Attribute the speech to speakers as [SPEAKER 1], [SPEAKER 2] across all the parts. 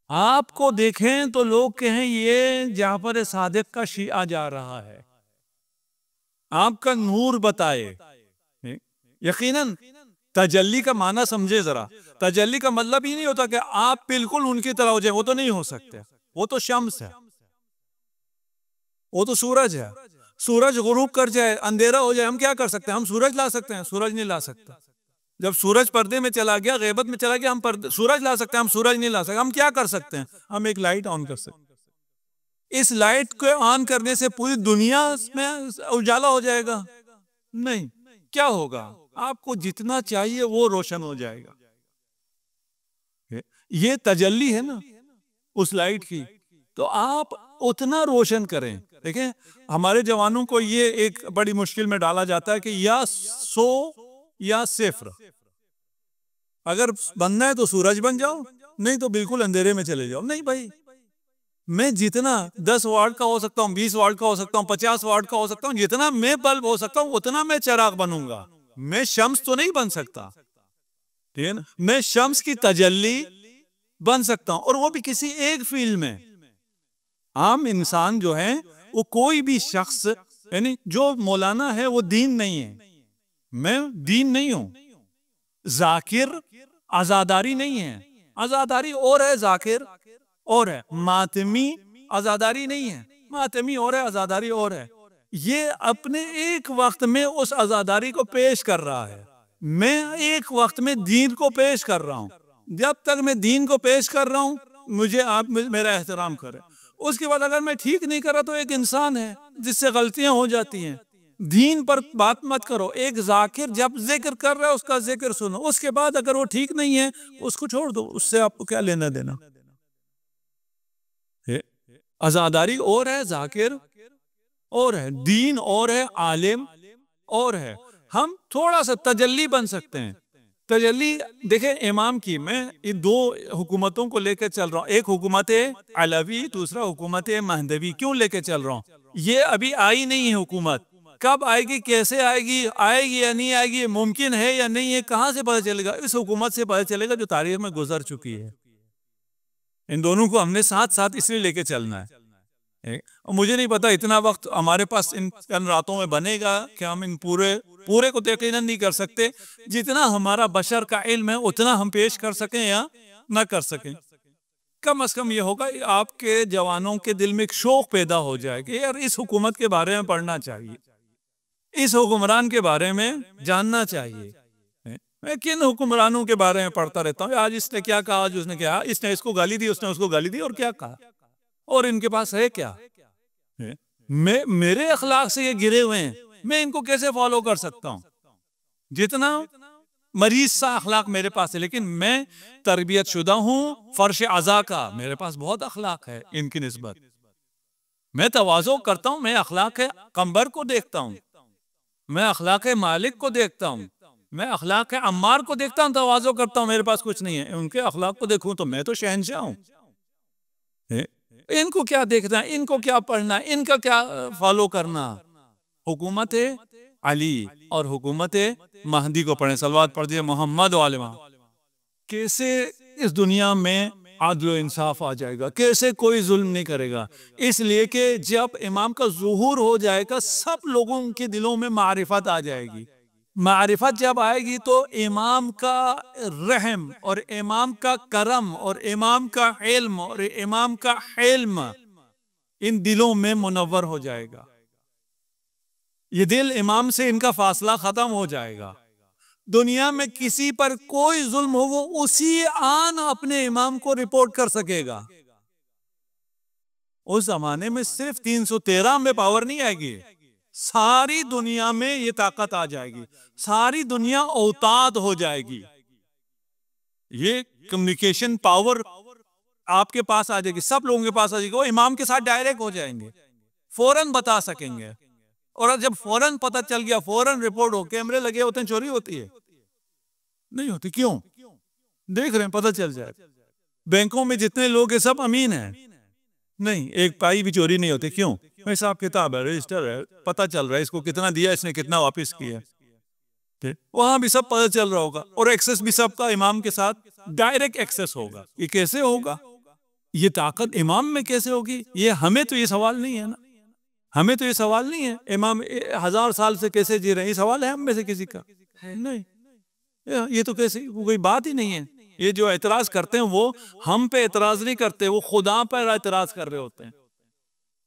[SPEAKER 1] आपको देखें तो लोग कहें ये जाफर सादिक का शिया जा रहा है, आपका नूर बताए। यकीनन तजल्ली का माना समझे जरा। तजल्ली का मतलब ही नहीं होता कि आप बिल्कुल उनकी तरह हो जाए, वो तो नहीं हो सकते। वो तो शम्स है, वो तो सूरज है। सूरज गुरूब कर जाए, अंधेरा हो जाए, हम क्या कर सकते हैं? हम सूरज ला सकते हैं? सूरज नहीं ला सकते। जब सूरज पर्दे में चला गया, गैबत में चला गया, हम सूरज ला सकते हैं? हम सूरज नहीं ला सकते। हम क्या कर सकते हैं? हम एक लाइट ऑन कर सकते हैं। इस लाइट को ऑन करने से पूरी दुनिया में उजाला हो जाएगा? नहीं। क्या होगा? आपको जितना चाहिए वो रोशन हो जाएगा। ये तजल्ली है ना उस लाइट की, तो आप उतना रोशन करें। देखें, हमारे जवानों को ये एक बड़ी मुश्किल में डाला जाता है कि या सो या सिफ्र। अगर बनना है तो सूरज बन जाओ, नहीं तो बिल्कुल अंधेरे में चले जाओ। नहीं भाई, मैं जितना 10 वाट का हो सकता हूँ, 20 वाट का हो सकता हूँ, 50 वाट का हो सकता हूँ, जितना मैं बल्ब हो सकता हूँ उतना मैं चिराग बनूंगा। मैं शम्स तो नहीं बन सकता, ठीक है ना? मैं शम्स की तजल्ली बन सकता हूं, और वो भी किसी एक फील्ड में। आम इंसान जो है, वो कोई भी शख्स, यानी जो मौलाना है वो दीन नहीं है, मैं दीन नहीं हूं। जाकिर आजादारी नहीं है, आजादारी और है, जाकिर और है। मातमी आजादारी नहीं है, मातमी और है, आजादारी और है। ये अपने एक वक्त में उस आजादारी को पेश कर रहा है, मैं एक वक्त में दीन को पेश कर रहा हूं। जब तक मैं दीन को पेश कर रहा हूं, मुझे आप मेरा एहतराम करें। उसके बाद अगर मैं ठीक नहीं कर रहा तो एक इंसान है जिससे गलतियां हो जाती हैं। दीन पर बात मत करो। एक जाकिर जब जिक्र कर रहा है उसका जिक्र सुनो, उसके बाद अगर वो ठीक नहीं है उसको छोड़ दो, उससे आपको क्या लेना देना। आजादारी और है, जाकिर और है, दीन और है, आलिम और है। हम थोड़ा सा तजल्ली बन सकते हैं। तजल्ली देखें इमाम की, मैं इन दो हुकूमतों को लेकर चल रहा हूँ, एक हुकूमत अलवी, दूसरा हुकूमत महदवी। क्यों लेके चल रहा हूँ? ये अभी आई नहीं है हुकूमत, कब आएगी, कैसे आएगी, आएगी या नहीं आएगी, मुमकिन है या नहीं है, कहाँ से पता चलेगा? इस हुकूमत से पता चलेगा जो तारीख में गुजर चुकी है। इन दोनों को हमने साथ साथ इसलिए लेके चलना है। मुझे नहीं पता इतना वक्त हमारे पास इन रातों में बनेगा कि हम इन पूरे को यकीनन नहीं कर सकते। जितना हमारा बशर का इल्म है उतना हम पेश कर सकें या ना कर सकें। कम से कम ये होगा आपके जवानों के दिल में एक शौक पैदा हो जाए कि यार इस हुकूमत के बारे में पढ़ना चाहिए, इस हुक्मरान के बारे में जानना चाहिए। मैं किन हुक्मरानों के बारे में पढ़ता रहता हूँ, आज इसने क्या कहा, आज उसने क्या, इसने इसको गाली दी, उसने उसको गाली दी, और क्या कहा, और इनके पास है क्या? मैं मेरे अखलाक से ये गिरे हुए हैं, मैं इनको कैसे फॉलो कर सकता हूँ? जितना मरीज सा अखलाक मेरे पास है, लेकिन मैं तरबियत शुदा हूँ फर्श अज़ा का, मेरे पास बहुत अखलाक है इनकी निस्बत। मैं तवाज़ो करता हूँ, मैं अखलाक कंबर को देखता हूँ, मैं अखलाक मालिक को देखता हूँ, मैं अखलाक अम्मार को देखता हूँ, तवाज़ो करता हूँ। मेरे पास कुछ नहीं है, उनके अखलाक को देखूं तो मैं तो शहनशाह हूँ। इनको क्या देखना, इनको क्या पढ़ना, इनका क्या फॉलो करना? हुकूमत अली और हुकूमत महदी को पढ़े, सलवात पढ़ दिए मोहम्मद वालिमा। कैसे इस दुनिया में आदल इंसाफ आ जाएगा, कैसे कोई जुल्म नहीं करेगा? इसलिए कि जब इमाम का ज़ुहूर हो जाएगा सब लोगों के दिलों में मारिफत आ जाएगी। मारिफत जब आएगी तो इमाम का रहम और इमाम का करम और इमाम का इल्म और इमाम का हिल्म इन दिलों में मुनव्वर हो जाएगा। ये दिल इमाम से इनका फासला खत्म हो जाएगा। दुनिया में किसी पर कोई जुल्म हो वो उसी आन अपने इमाम को रिपोर्ट कर सकेगा। उस जमाने में सिर्फ 313 में पावर नहीं आएगी, सारी दुनिया में ये ताकत आ जाएगी, सारी दुनिया औताद हो जाएगी। ये कम्युनिकेशन पावर आपके पास आ जाएगी, सब लोगों के पास आ जाएगी। वो इमाम के साथ डायरेक्ट हो जाएंगे, फौरन बता सकेंगे। और जब फौरन पता चल गया, फौरन रिपोर्ट हो, कैमरे लगे होते हैं, चोरी होती है? नहीं होती। क्यों? देख रहे हैं, पता चल जाए। बैंकों में जितने लोग हैं सब अमीन हैं, नहीं एक पाई भी चोरी नहीं होती। क्यों? हिसाब किताब है, रजिस्टर है, पता चल रहा है इसको कितना दिया, इसने कितना वापस किया। वहां भी सब पता चल रहा होगा, और एक्सेस भी सबका इमाम के साथ डायरेक्ट एक्सेस होगा। ये कैसे होगा? ये ताकत इमाम में कैसे होगी? ये हमें तो ये सवाल नहीं है ना, हमें तो ये सवाल नहीं है इमाम 1000 साल से कैसे जी रहे हैं, ये सवाल है हम में से किसी का? नहीं, ये तो कैसे, कोई बात ही नहीं है। ये जो एतराज करते हैं वो हम पे एतराज नहीं करते, वो खुदा पर एतराज कर रहे होते हैं।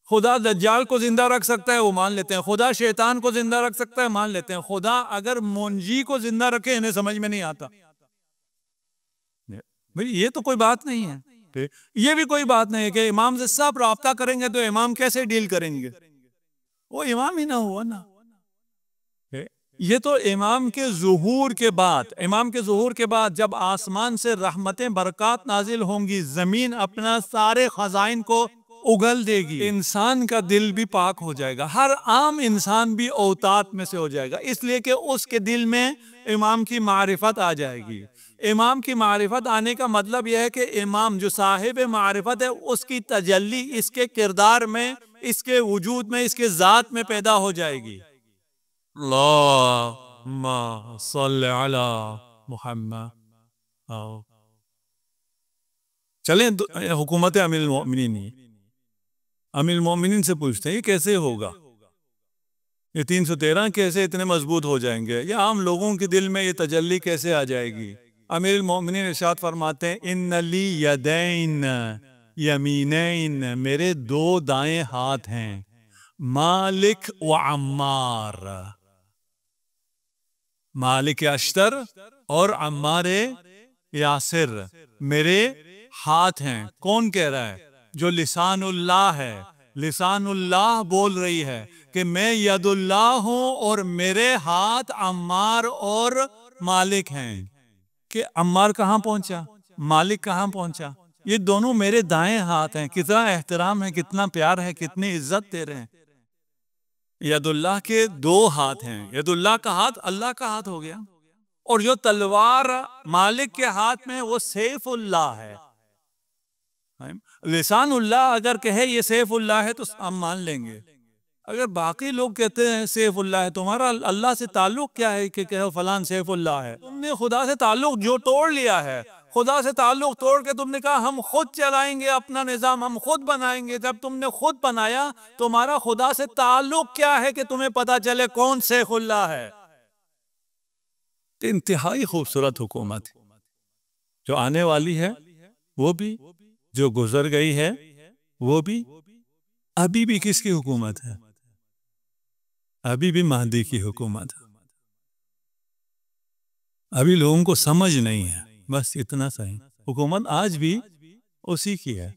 [SPEAKER 1] खुदा दज्जाल को जिंदा रख सकता है, वो मान लेते हैं। खुदा शैतान को जिंदा रख सकता है, मान लेते हैं। खुदा अगर मुंजी को जिंदा रखे, इन्हें समझ में नहीं आता। भाई ये तो कोई बात नहीं है। ये भी कोई बात नहीं है कि इमाम से सब राब्ता करेंगे तो इमाम कैसे डील करेंगे? वो इमाम ही ना हुआ ना। ये तो इमाम के ज़ुहूर के बाद, इमाम के ज़ुहूर के बाद जब आसमान से रहमतें बरकत नाजिल होंगी, जमीन अपना सारे खजाइन को उगल देगी, इंसान का दिल भी पाक हो जाएगा, हर आम इंसान भी औतात में से हो जाएगा, इसलिए कि उसके दिल में इमाम की मारिफत आ जाएगी। इमाम की मारिफत आने का मतलब यह है कि इमाम जो साहिब मारिफत है, उसकी तजल्ली इसके किरदार में, इसके वजूद में, इसके ज़ात में पैदा हो जाएगी। अल्लाहुम्मा सल्ली अला मुहम्मद। चलें हुकूमत अमीरुल मोमिनीन, अमीरुल मोमिनीन से पूछते हैं ये कैसे होगा, ये 313 कैसे इतने मजबूत हो जाएंगे, या आम लोगों के दिल में ये तजल्ली कैसे आ जाएगी? अमीरुल मोमिनीन इरशाद फरमाते हैं, इन्नली यदैन यमीनैन, मेरे 2 दाएं हाथ हैं, मालिक व अम्मार, मालिक अश्तर और अम्मार यासिर मेरे हाथ हैं। कौन कह रहा है? जो लिसानुल्लाह है, लिसानुल्लाह बोल रही है कि मैं यदुल्लाह हूं और मेरे हाथ अम्मार और मालिक हैं। कि अम्मार कहाँ पहुंचा, मालिक कहाँ पहुंचा? ये दोनों मेरे दाएं हाथ हैं। कितना एहतराम है, कितना प्यार है, कितनी इज्जत दे रहे हैं। यदुल्लाह के 2 हाथ हैं, यदुल्लाह का हाथ अल्लाह का हाथ हो गया, और जो तलवार मालिक के हाथ में वो सैफुल्लाह है। लिसानुल्लाह अगर कहे ये सैफुल्लाह है तो हम मान लेंगे। अगर बाकी लोग कहते हैं सैफुल्लाह है, तुम्हारा अल्लाह से ताल्लुक क्या है कि कहो फलान सैफुल्लाह है? तुमने खुदा से ताल्लुक जो तोड़ लिया है, खुदा से ताल्लुक तोड़ के तुमने कहा हम खुद चलाएंगे अपना निजाम, हम खुद बनाएंगे। जब तुमने खुद बनाया, तुम्हारा खुदा से ताल्लुक क्या है कि तुम्हें पता चले कौन सैफुल्लाह है? इंतहाई खूबसूरत हुकूमत जो आने वाली है, वो भी, जो गुजर गई है वो भी, अभी भी किसकी हुकूमत है? अभी भी महदी की हुकूमत है। अभी लोगों को समझ नहीं है, बस इतना सही, हुकूमत आज भी उसी की है।